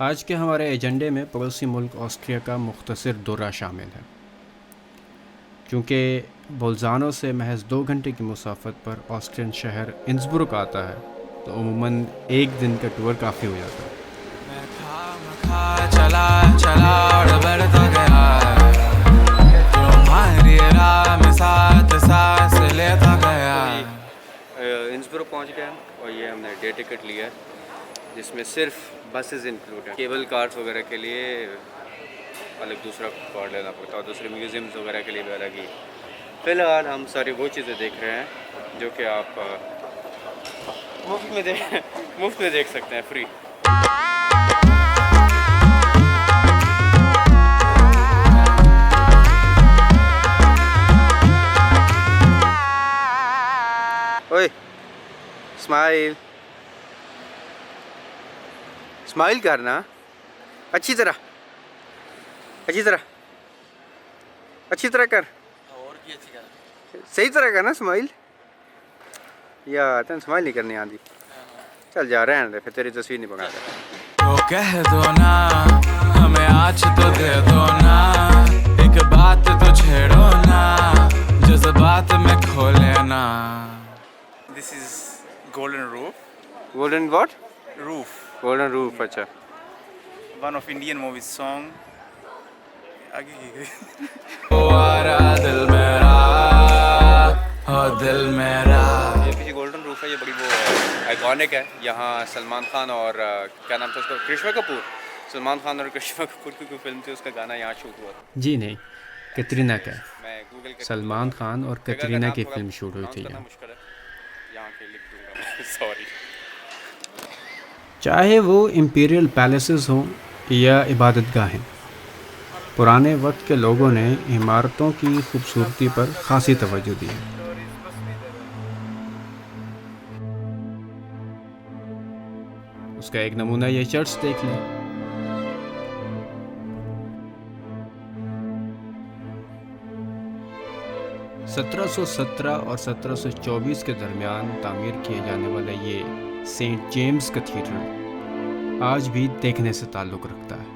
आज के हमारे एजेंडे में पड़ोसी मुल्क ऑस्ट्रिया का मुख्तसर दौरा शामिल है। चूँकि बोल्ज़ानो से महज 2 घंटे की मुसाफत पर ऑस्ट्रियन शहर इंसब्रुक आता है, तो अमूमन एक दिन का टूर काफ़ी हो जाता है। इंसब्रुक पहुँच गए हैं और ये हमने डे टिकट लिया है, जिसमें सिर्फ बसेस इंक्लूड हैं। केबल कार्स वगैरह के लिए अलग दूसरा कार्ड लेना पड़ता है और दूसरे म्यूज़ियम्स वगैरह के लिए भी अलग ही। फ़िलहाल हम सारी वो चीज़ें देख रहे हैं जो कि आप मुफ्त में देख सकते हैं, फ्री। ओए स्माइल स्माइल करना अच्छी तरह कर, और भी अच्छी कर, सही तरह करना स्माइल। यार तेन स्माइल नहीं करनी आती। चल जा, रहने दे, फिर तेरी तस्वीर नहीं बनाता। तो कह दो ना हमें आज तो दे दो ना, एक बात तो छेड़ो ना, जज्बात में खो लेना। This is Golden Roof. Golden what? Roof. Golden roof. अच्छा, One of Indian movies song. आगे की ओ आरा दिल मेरा, ओ दिल मेरा। ये पीछे गोल्डन रूफ है, ये बड़ी वो है, आइकॉनिक है। यहाँ सलमान खान और क्या नाम था उसका, करिश्मा कपूर। सलमान खान और करिश्मा कपूर की कोई फिल्म थी, उसका गाना यहाँ शूट हुआ था। जी नहीं, कैटरीना का। मैं गूगल सलमान खान और कैटरीना की फिल्म शूट हुई थी यहाँ। मुश्किल है, यहाँ के लिख दूंगा सॉरी। चाहे वो इम्पीरियल पैलेसेस हों या इबादतगाहें, पुराने वक्त के लोगों ने इमारतों की खूबसूरती पर खासी तवज्जो दी है। उसका एक नमूना ये चर्च देख लें। (1717) और 1724 के दरमियान तामीर किए जाने वाला ये सेंट जेम्स कैथीड्रल आज भी देखने से ताल्लुक़ रखता है।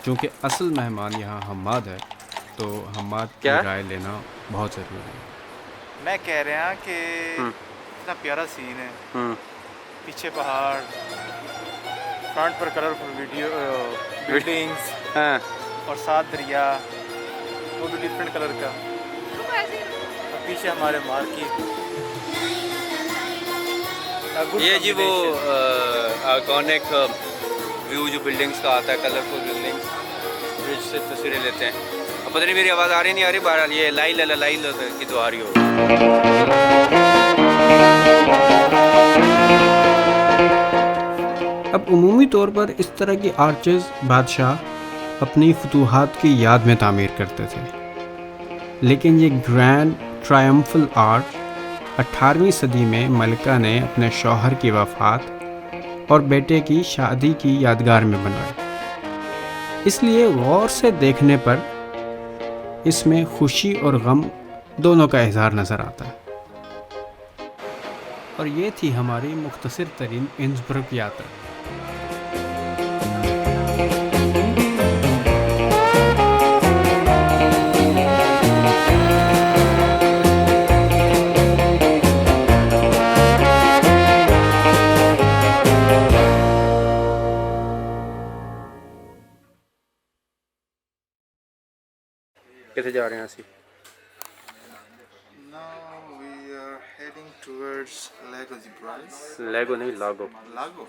चूँकि असल मेहमान यहाँ हम्माद है, तो हम्माद की राय लेना बहुत ज़रूरी है। मैं कह रहा हूँ कि इतना प्यारा सीन है, पीछे पहाड़, फ्रंट पर कलरफुल बिल्डिंग्स और साथ दरिया, वो भी डिफरेंट कलर का, और पीछे हमारे मार्केट। ये जी वो आइकॉनिक व्यू जो बिल्डिंग्स का आता है, कलरफुल बिल्डिंग्स, ब्रिज से तस्वीरें लेते हैं। अब पता नहीं मेरी आवाज़ आ रही नहीं आ रही, बहरहाल ये लाई की तो आ रही हो। अब उमूमी तौर पर इस तरह की आर्चेस बादशाह अपनी फतूहात की याद में तामीर करते थे, लेकिन ये ग्रैंड ट्रायम्फल आर्च 18वीं सदी में मलिका ने अपने शौहर की वफ़ात और बेटे की शादी की यादगार में बनवाई। इसलिए गौर से देखने पर इसमें खुशी और गम दोनों का इज़हार नज़र आता है। और ये थी हमारी मुख्तसर तरीन इंसब्रुक यात्रा। कितने जा रहे हैं ਅਸੀਂ? Now we are heading towards Lago di Braz. लेगो नहीं, लागो। Lago?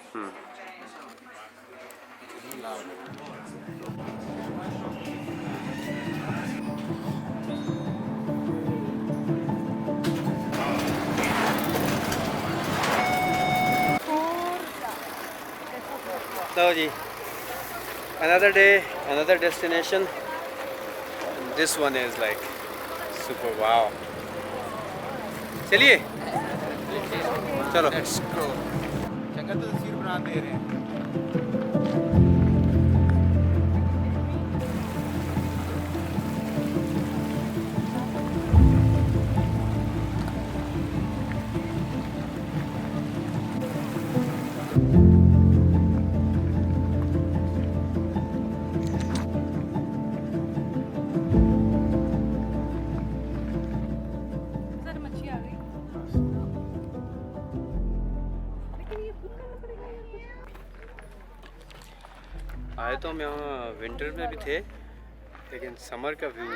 Low ji, another day, another destination. This one is like super wow. चलिए चलो। Let's go. जगह तो तस्वीर बना दे रहे हैं। हम यहाँ विंटर में भी थे, लेकिन समर का व्यू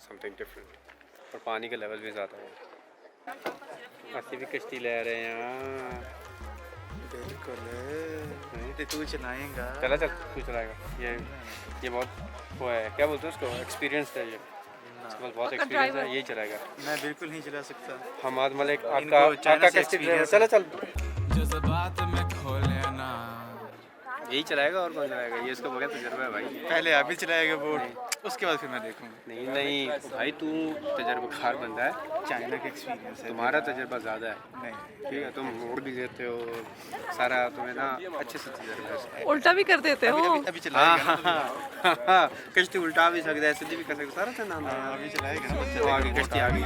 समथिंग डिफरेंट, और पानी का लेवल भी ज़्यादा है। ऐसी भी कश्ती ले रहे हैं यहाँ। बिल्कुल, तू चलाएगा। चला चल, तू चलाएगा। ये बहुत वो है, क्या बोलते हैं उसको, एक्सपीरियंस है ये, इसके पास बहुत एक्सपीरियंस है, यही चलाएगा। मैं बिल्कुल नहीं चला सकता। हमाद मलिक इनको आपका चाइना से कश्ती ड्राइवर, experience चला है। चल। जज्बात में खो लेना। यही चलाएगा और कौन चलाएगा, ये इसका बगैर तजुर्बा है भाई। पहले आप ही चलाएगा बोट, उसके बाद फिर मैं देखूंगा। नहीं नहीं भाई, तू तजर्बाकार बंदा है, चाइना का एक्सपीरियंस है। तुम्हारा तजर्बा ज़्यादा है, नहीं, ठीक है, तुम मोड़ भी देते हो सारा, तुम्हें ना अच्छे से तजर्बा है। उल्टा भी कर देते हो। अभी चलाएगा ना। कश्ती उल्टा भी सकता है, सीधी भी कर सकता, सारा नाम है। अभी चलाएगा ना, तो आगे कश्ती आ गई,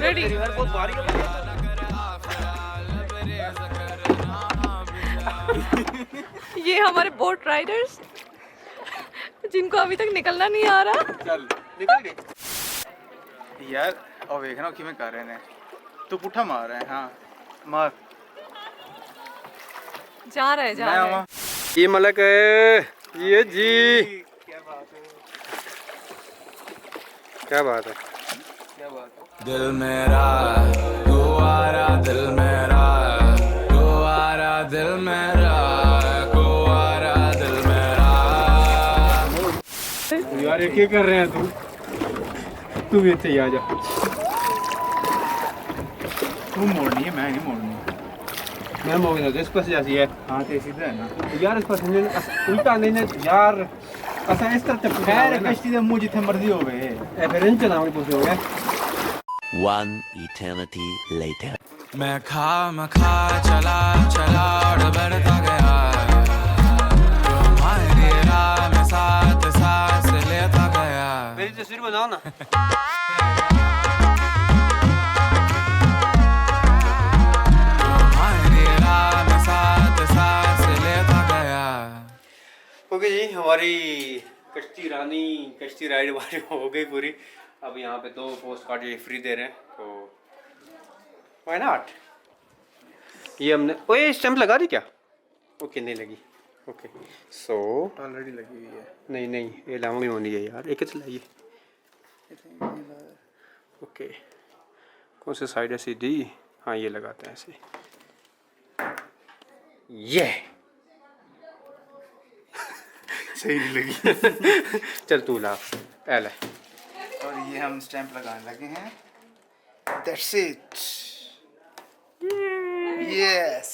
रेडी। बहुत भारी है। ये हमारे बोट राइडर्स जिनको अभी तक निकलना नहीं आ रहा। चल निकल गए यार। और देखना कि मैं कर रहे हैं, तू पुट्ठा मार रहा है। हाँ मार। जा रहे जा रहे। ये मलक है, ये जी, क्या बात है, क्या बात है। क्या बात है। दिल मेरा गुवारा, दिल मेरा गुवारा, दिल मेरा गुवारा, दिल मेरा। यार ये क्या कर रहे हैं तुम, तू भी इतने ही आ जा। तू मोड़नी है, मैं नहीं मोड़नी। मैं मोड़ देता, इस पास जैसी है। हाँ तो सीधा है ना यार इस पास उल्टा नहीं ना यार, ऐसा इस तरह से खैर कश्ती दे मुंह जिथे मर्जी हो गए। फिर इन चलाओगे तुझे हो गया। One eternity later. मैं खा चला चला और बढ़ता गया, तुम्हारी राह में साथ सांस लेता गया। मेरी तस्वीर बनाओ ना। तुम्हारी राह में साथ सांस लेता गया। ओके जी, हमारी कश्ती रानी, कश्ती राइड हमारी हो गई पूरी। अब यहाँ पे 2 पोस्ट कार्ड ये फ्री दे रहे हैं, तो व्हाई नॉट। ये हमने, ओए स्टैंप लगा दी क्या? ओके नहीं लगी। ओके सो ऑलरेडी लगी हुई है। नहीं नहीं, ये लंबी होनी है यार, एक ही चलाइए। ओके कौन सी साइड है, सीधी? हाँ ये लगाते हैं ऐसे, ये सही नहीं लगी। चल तू ला, पहले और ये हम स्टैंप लगाने लगे हैं। That's it. Yes.